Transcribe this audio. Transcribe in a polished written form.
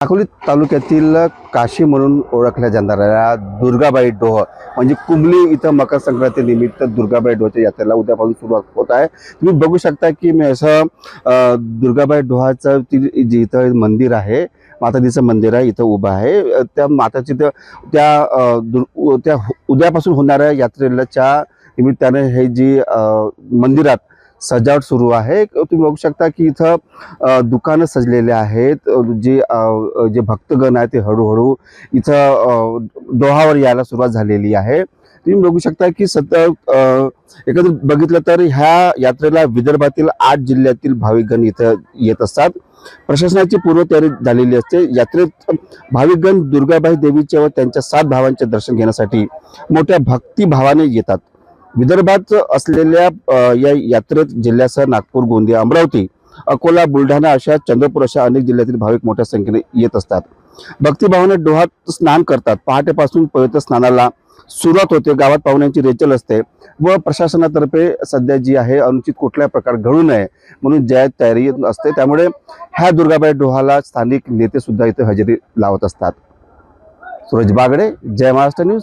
अकोले तालुक्यातील काशी म्हणून ओळखल्या जाणाऱ्या दुर्गाबाई डोह म्हणजे कुंभली इथं मकर संक्रांती निमित्त दुर्गाबाई डोहाच्या यात्रेला उद्यापासून सुरुवात होत आहे। तुम्ही बघू शकता की मी असं दुर्गाबाई डोहाचं जे इथं मंदिर आहे, माताजीचं मंदिर आहे, इथं उभं आहे। त्या माताची त्या उद्यापासून होणाऱ्या यात्रेच्या निमित्ताने हे जी मंदिरात सजावट सुरू आहे। तुम्ही बघू शकता की इथं दुकानं सजलेले आहेत। जे भक्तगण आहेत ते हळूहळू इथं डोहावर यायला सुरुवात झालेली आहे। तुम्ही बघू शकता की एकंदरीत बघितलं तर ह्या यात्रेला विदर्भातील 8 जिल्ह्यातील भाविकगण इथं येत असतात। प्रशासनाची पूर्वतयारी झालेली असते। यात्रेत भाविकगण दुर्गाबाई देवीचे व त्यांच्या 7 भावांचे दर्शन घेण्यासाठी मोठ्या भक्तिभावाने येतात। विदर्भात असलेल्या या यात्रेत जिल्ह्यासह नागपूर, गोंदिया, अमरावती, अकोला, बुलढाणा अशा चंद्रपूर अशा अनेक जिल्ह्यातील भाविक मोठ्या संख्येने येत असतात। भक्तिभावाने डोहात स्नान करतात। पहाटेपासून पवित्र स्नानाला सुरुवात होते। गावात पाहुण्यांची रेचल असते व प्रशासनातर्फे सध्या जी आहे अनुचित कुठल्या प्रकार घडू नये म्हणून जय तयारी असते। त्यामुळे ह्या दुर्गाबाई डोहाला स्थानिक नेते सुद्धा इथे हजेरी लावत असतात। सूरज बागडे, जय महाराष्ट्र न्यूज।